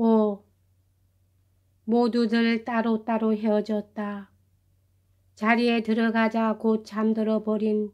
5. 모두들 따로따로 헤어졌다. 자리에 들어가자 곧 잠들어 버린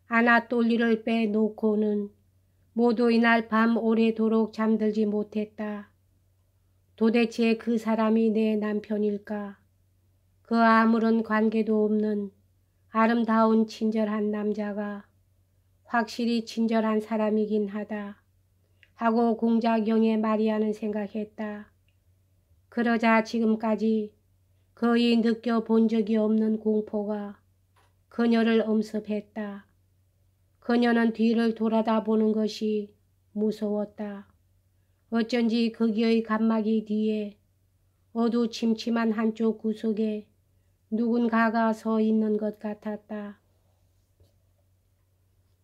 아나똘리를 빼놓고는 모두 이날 밤 오래도록 잠들지 못했다. 도대체 그 사람이 내 남편일까? 그 아무런 관계도 없는 아름다운 친절한 남자가 확실히 친절한 사람이긴 하다 하고 공자경에 마리아는 생각했다. 그러자 지금까지 거의 느껴본 적이 없는 공포가 그녀를 엄습했다. 그녀는 뒤를 돌아다보는 것이 무서웠다. 어쩐지 거기의 칸막이 뒤에 어두침침한 한쪽 구석에 누군가가 서 있는 것 같았다.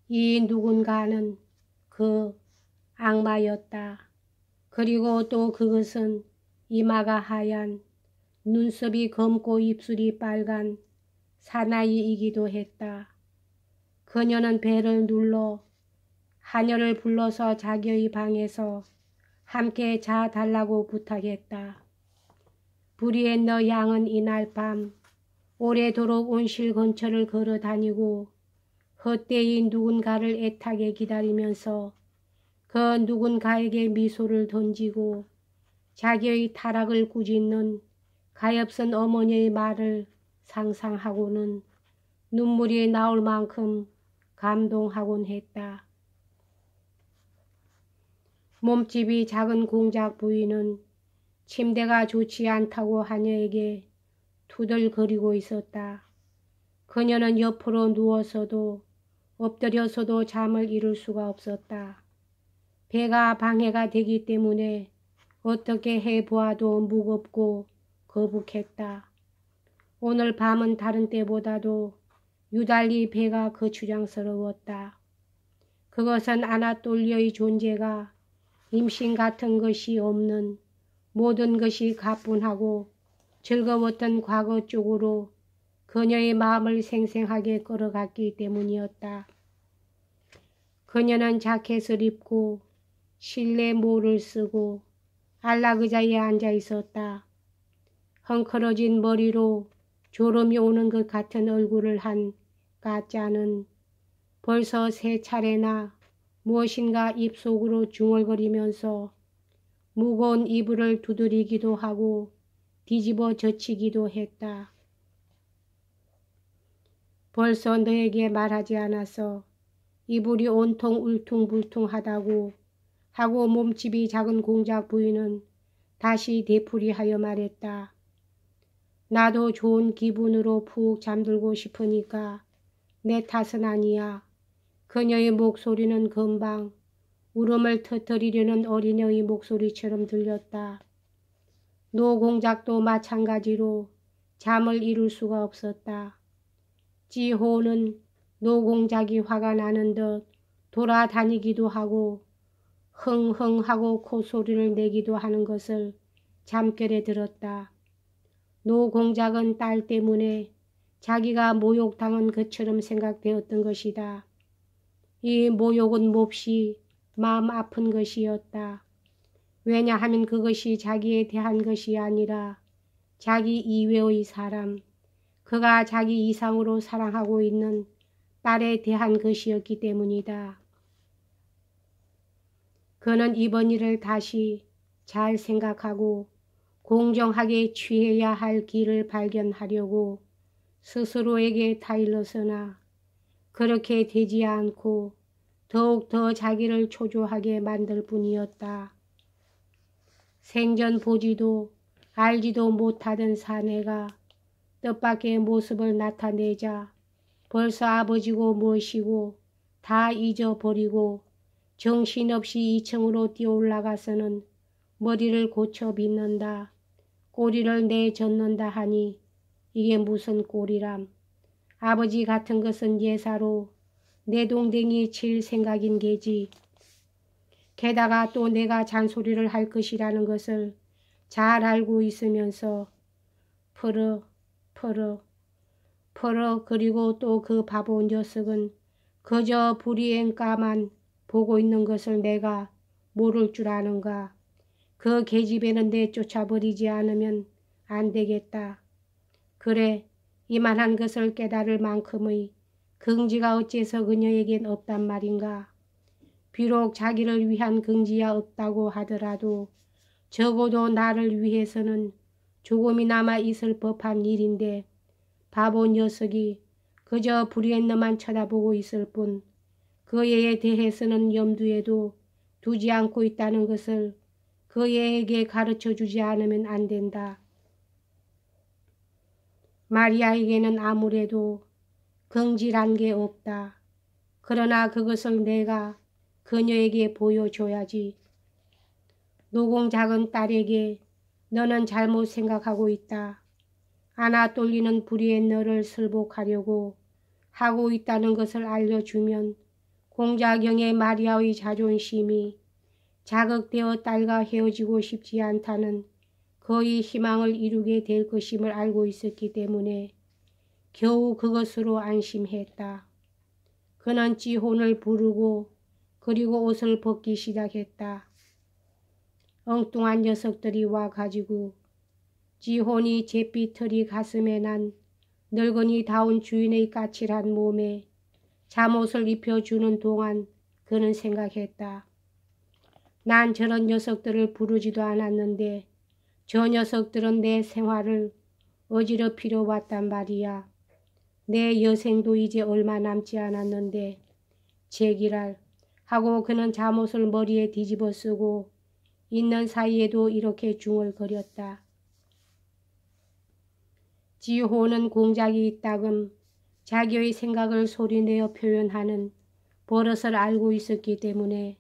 이 누군가는 그 악마였다. 그리고 또 그것은 이마가 하얀, 눈썹이 검고 입술이 빨간 사나이이기도 했다. 그녀는 배를 눌러 하녀를 불러서 자기의 방에서 함께 자달라고 부탁했다. 브리엔너 양은 이날 밤 오래도록 온실 근처를 걸어 다니고 헛되이 누군가를 애타게 기다리면서 그 누군가에게 미소를 던지고 자기의 타락을 꾸짖는 가엾은 어머니의 말을 상상하고는 눈물이 나올 만큼 감동하곤 했다. 몸집이 작은 공작 부인은 침대가 좋지 않다고 하녀에게 투덜거리고 있었다. 그녀는 옆으로 누워서도 엎드려서도 잠을 이룰 수가 없었다. 배가 방해가 되기 때문에 어떻게 해보아도 무겁고 거북했다. 오늘 밤은 다른 때보다도 유달리 배가 거추장스러웠다. 그것은 아나톨리의 존재가 임신 같은 것이 없는 모든 것이 가뿐하고 즐거웠던 과거 쪽으로 그녀의 마음을 생생하게 끌어갔기 때문이었다. 그녀는 자켓을 입고 실내 모를 쓰고 안락의자에 앉아 있었다. 헝클어진 머리로 졸음이 오는 것 같은 얼굴을 한 가짜는 벌써 3차례나 무엇인가 입속으로 중얼거리면서 무거운 이불을 두드리기도 하고 뒤집어 젖히기도 했다. 벌써 너에게 말하지 않아서 이불이 온통 울퉁불퉁하다고 하고 몸집이 작은 공작 부인은 다시 되풀이하여 말했다. 나도 좋은 기분으로 푹 잠들고 싶으니까 내 탓은 아니야. 그녀의 목소리는 금방 울음을 터뜨리려는 어린애의 목소리처럼 들렸다. 노공작도 마찬가지로 잠을 이룰 수가 없었다. 지호는 노공작이 화가 나는 듯 돌아다니기도 하고 흥흥하고 콧소리를 내기도 하는 것을 잠결에 들었다. 노공작은 딸 때문에 자기가 모욕당한 것처럼 생각되었던 것이다. 이 모욕은 몹시 마음 아픈 것이었다. 왜냐하면 그것이 자기에 대한 것이 아니라 자기 이외의 사람, 그가 자기 이상으로 사랑하고 있는 딸에 대한 것이었기 때문이다. 그는 이번 일을 다시 잘 생각하고 공정하게 취해야 할 길을 발견하려고 스스로에게 타일렀으나 그렇게 되지 않고 더욱더 자기를 초조하게 만들 뿐이었다. 생전 보지도 알지도 못하던 사내가 뜻밖의 모습을 나타내자 벌써 아버지고 무엇이고 다 잊어버리고 정신없이 2층으로 뛰어올라가서는 머리를 고쳐 빗는다. 꼬리를 내젓는다 하니 이게 무슨 꼴이람. 아버지 같은 것은 예사로 내동댕이 칠 생각인 게지. 게다가 또 내가 잔소리를 할 것이라는 것을 잘 알고 있으면서 퍼러 그리고 또 그 바보 녀석은 그저 불이행가만 보고 있는 것을 내가 모를 줄 아는가. 그 계집애는 내쫓아버리지 않으면 안 되겠다. 그래, 이만한 것을 깨달을 만큼의 긍지가 어째서 그녀에겐 없단 말인가. 비록 자기를 위한 긍지야 없다고 하더라도 적어도 나를 위해서는 조금이나마 있을 법한 일인데 바보 녀석이 그저 브리엔너만 쳐다보고 있을 뿐 그 애에 대해서는 염두에도 두지 않고 있다는 것을 그 애에게 가르쳐주지 않으면 안 된다. 마리아에게는 아무래도 긍지란 게 없다. 그러나 그것을 내가 그녀에게 보여줘야지. 노공작은 딸에게 너는 잘못 생각하고 있다. 아나톨리는 브리엔너를 설복하려고 하고 있다는 것을 알려주면 공자경의 마리아의 자존심이 자극되어 딸과 헤어지고 싶지 않다는 그의 희망을 이루게 될 것임을 알고 있었기 때문에 겨우 그것으로 안심했다. 그는 지혼을 부르고 그리고 옷을 벗기 시작했다. 엉뚱한 녀석들이 와가지고 지혼이 잿빛털이 가슴에 난 늙은이다운 주인의 까칠한 몸에 잠옷을 입혀주는 동안 그는 생각했다. 난 저런 녀석들을 부르지도 않았는데 저 녀석들은 내 생활을 어지럽히려 왔단 말이야. 내 여생도 이제 얼마 남지 않았는데 제기랄 하고 그는 잠옷을 머리에 뒤집어 쓰고 있는 사이에도 이렇게 중얼거렸다. 지호는 공작이 있다금 자기의 생각을 소리내어 표현하는 버릇을 알고 있었기 때문에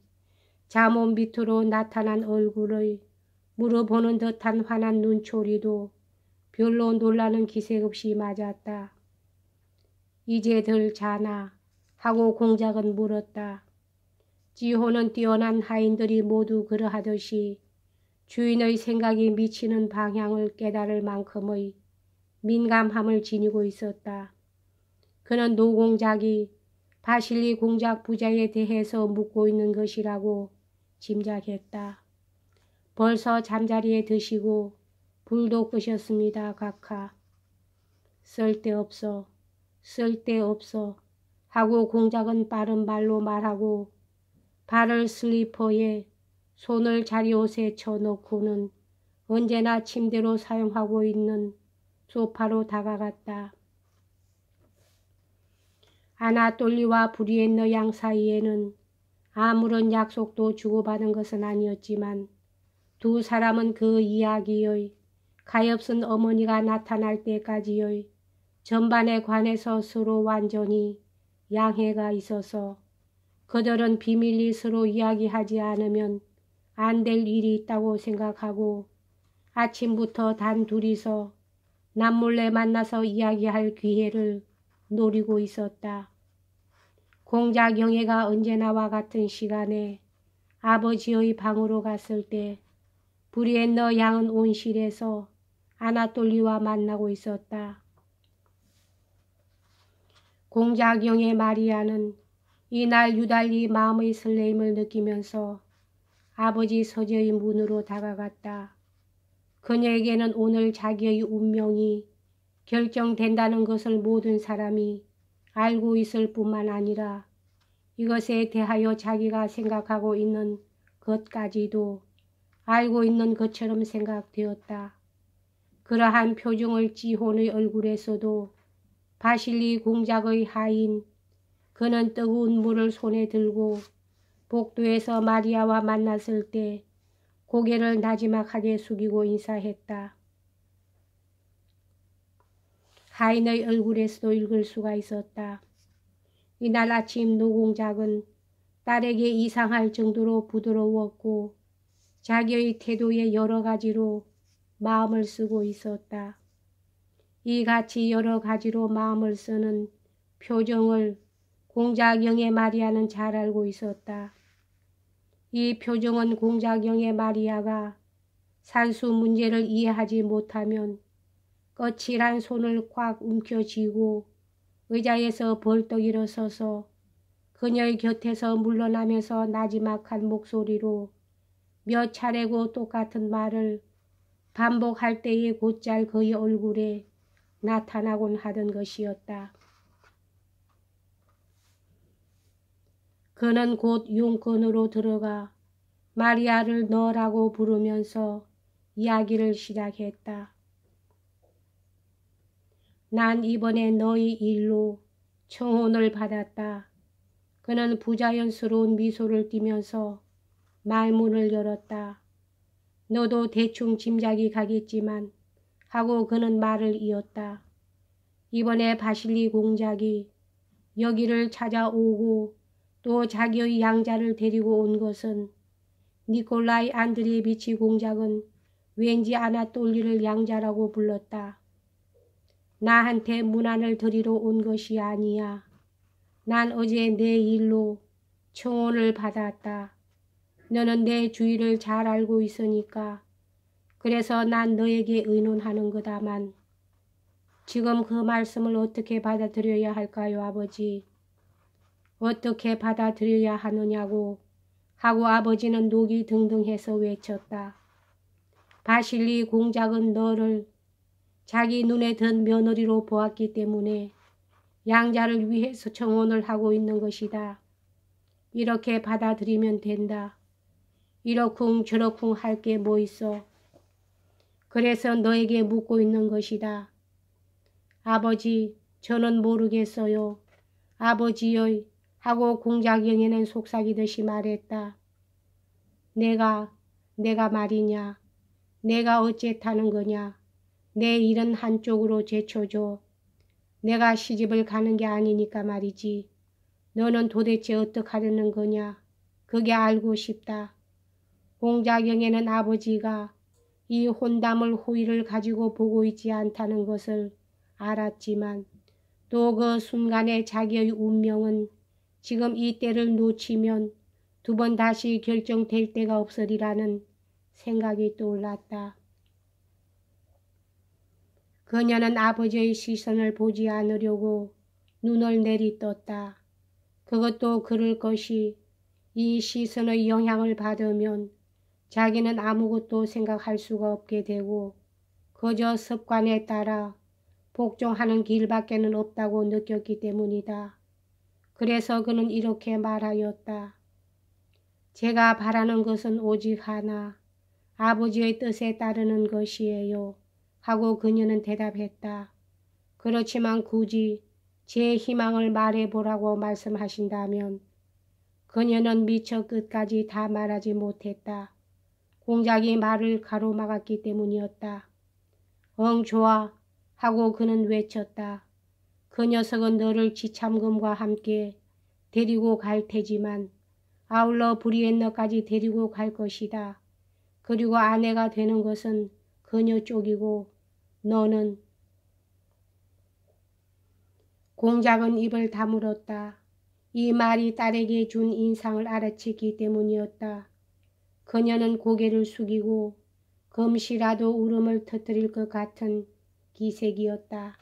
잠옷 밑으로 나타난 얼굴의 물어보는 듯한 환한 눈초리도 별로 놀라는 기색 없이 맞았다. 이제들 자나 하고 공작은 물었다. 지호는 뛰어난 하인들이 모두 그러하듯이 주인의 생각이 미치는 방향을 깨달을 만큼의 민감함을 지니고 있었다. 그는 노공작이 바실리 공작 부자에 대해서 묻고 있는 것이라고 짐작했다. 벌써 잠자리에 드시고 불도 끄셨습니다, 각하. 쓸데없어, 쓸데없어 하고 공작은 빠른 말로 말하고 발을 슬리퍼에 손을 자리옷에 쳐놓고는 언제나 침대로 사용하고 있는 소파로 다가갔다. 아나톨리와 브리엔너 양 사이에는 아무런 약속도 주고받은 것은 아니었지만 두 사람은 그 이야기의 가엾은 어머니가 나타날 때까지의 전반에 관해서 서로 완전히 양해가 있어서 그들은 비밀리 서로 이야기하지 않으면 안 될 일이 있다고 생각하고 아침부터 단 둘이서 남몰래 만나서 이야기할 기회를 노리고 있었다. 공작 영애가 언제나와 같은 시간에 아버지의 방으로 갔을 때 브리엔너 양은 온실에서 아나톨리와 만나고 있었다. 공작 영애 마리아는 이날 유달리 마음의 설레임을 느끼면서 아버지 서재의 문으로 다가갔다. 그녀에게는 오늘 자기의 운명이 결정된다는 것을 모든 사람이 알고 있을 뿐만 아니라 이것에 대하여 자기가 생각하고 있는 것까지도 알고 있는 것처럼 생각되었다. 그러한 표정을 지혼의 얼굴에서도 바실리 공작의 하인 그는 뜨거운 물을 손에 들고 복도에서 마리아와 만났을 때 고개를 나지막하게 숙이고 인사했다. 하인의 얼굴에서도 읽을 수가 있었다. 이날 아침 노공작은 딸에게 이상할 정도로 부드러웠고 자기의 태도에 여러 가지로 마음을 쓰고 있었다. 이같이 여러 가지로 마음을 쓰는 표정을 공작영의 마리아는 잘 알고 있었다. 이 표정은 공작영의 마리아가 산수 문제를 이해하지 못하면 거칠한 손을 꽉 움켜쥐고 의자에서 벌떡 일어서서 그녀의 곁에서 물러나면서 나지막한 목소리로 몇 차례고 똑같은 말을 반복할 때에 곧잘 그의 얼굴에 나타나곤 하던 것이었다. 그는 곧 용건으로 들어가 마리아를 너라고 부르면서 이야기를 시작했다. 난 이번에 너희 일로 청혼을 받았다. 그는 부자연스러운 미소를 띠면서 말문을 열었다. 너도 대충 짐작이 가겠지만 하고 그는 말을 이었다. 이번에 바실리 공작이 여기를 찾아오고 또 자기의 양자를 데리고 온 것은 니콜라이 안드레비치 공작은 왠지 아나톨리를 양자라고 불렀다. 나한테 문안을 드리러 온 것이 아니야. 난 어제 내 일로 청혼을 받았다. 너는 내 주의를 잘 알고 있으니까 그래서 난 너에게 의논하는 거다만 지금 그 말씀을 어떻게 받아들여야 할까요, 아버지? 어떻게 받아들여야 하느냐고 하고 아버지는 녹이 등등해서 외쳤다. 바실리 공작은 너를 자기 눈에 든 며느리로 보았기 때문에 양자를 위해서 청혼을 하고 있는 것이다. 이렇게 받아들이면 된다. 이러쿵 저러쿵 할 게 뭐 있어. 그래서 너에게 묻고 있는 것이다. 아버지, 저는 모르겠어요. 아버지의 하고 공작영애는 속삭이듯이 말했다. 내가 말이냐. 내가 어쨌다는 거냐. 내 일은 한쪽으로 제쳐줘. 내가 시집을 가는 게 아니니까 말이지. 너는 도대체 어떡하려는 거냐. 그게 알고 싶다. 공작영애는 아버지가 이 혼담을 호의를 가지고 보고 있지 않다는 것을 알았지만 또 그 순간에 자기의 운명은 지금 이 때를 놓치면 두 번 다시 결정될 데가 없으리라는 생각이 떠올랐다. 그녀는 아버지의 시선을 보지 않으려고 눈을 내리떴다. 그것도 그럴 것이 이 시선의 영향을 받으면 자기는 아무것도 생각할 수가 없게 되고 그저 습관에 따라 복종하는 길밖에는 없다고 느꼈기 때문이다. 그래서 그는 이렇게 말하였다. 제가 바라는 것은 오직 하나, 아버지의 뜻에 따르는 것이에요. 하고 그녀는 대답했다. 그렇지만 굳이 제 희망을 말해보라고 말씀하신다면 그녀는 미처 끝까지 다 말하지 못했다. 공작이 말을 가로막았기 때문이었다. 응, 좋아. 하고 그는 외쳤다. 그 녀석은 너를 지참금과 함께 데리고 갈 테지만 아울러 브리엔너까지 데리고 갈 것이다. 그리고 아내가 되는 것은 그녀 쪽이고 너는. 공작은 입을 다물었다. 이 말이 딸에게 준 인상을 알아챘기 때문이었다. 그녀는 고개를 숙이고 금시라도 울음을 터뜨릴 것 같은 기색이었다.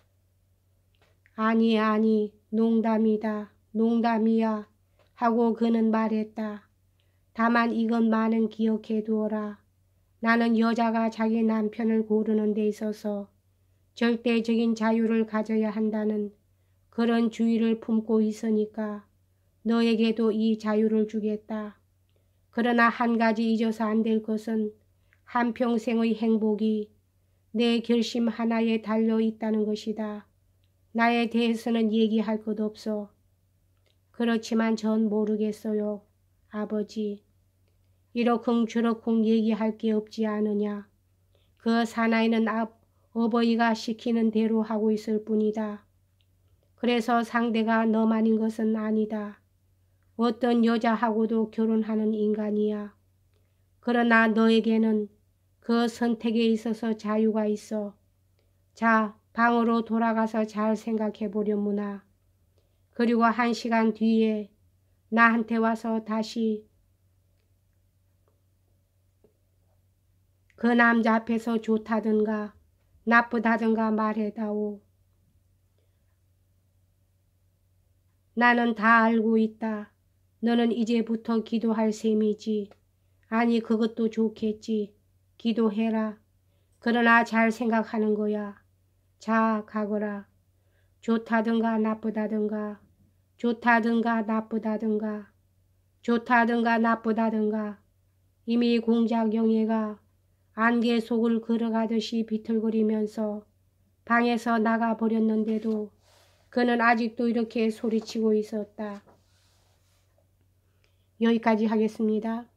아니, 농담이다. 농담이야. 하고 그는 말했다. 다만 이것만은 기억해 두어라. 나는 여자가 자기 남편을 고르는 데 있어서 절대적인 자유를 가져야 한다는 그런 주의를 품고 있으니까 너에게도 이 자유를 주겠다. 그러나 한 가지 잊어서 안 될 것은 한평생의 행복이 내 결심 하나에 달려 있다는 것이다. 나에 대해서는 얘기할 것 없어. 그렇지만 전 모르겠어요. 아버지. 이러쿵 저러쿵 얘기할 게 없지 않으냐. 그 사나이는 어버이가 시키는 대로 하고 있을 뿐이다. 그래서 상대가 너만인 것은 아니다. 어떤 여자하고도 결혼하는 인간이야. 그러나 너에게는 그 선택에 있어서 자유가 있어. 자, 방으로 돌아가서 잘 생각해 보려무나. 그리고 1시간 뒤에 나한테 와서 다시 그 남자 앞에서 좋다든가 나쁘다든가 말해다오. 나는 다 알고 있다. 너는 이제부터 기도할 셈이지. 아니 그것도 좋겠지. 기도해라. 그러나 잘 생각하는 거야. 자 가거라. 좋다든가 나쁘다든가 좋다든가 나쁘다든가 좋다든가 나쁘다든가 이미 공작 영예가 안개 속을 걸어가듯이 비틀거리면서 방에서 나가버렸는데도 그는 아직도 이렇게 소리치고 있었다. 여기까지 하겠습니다.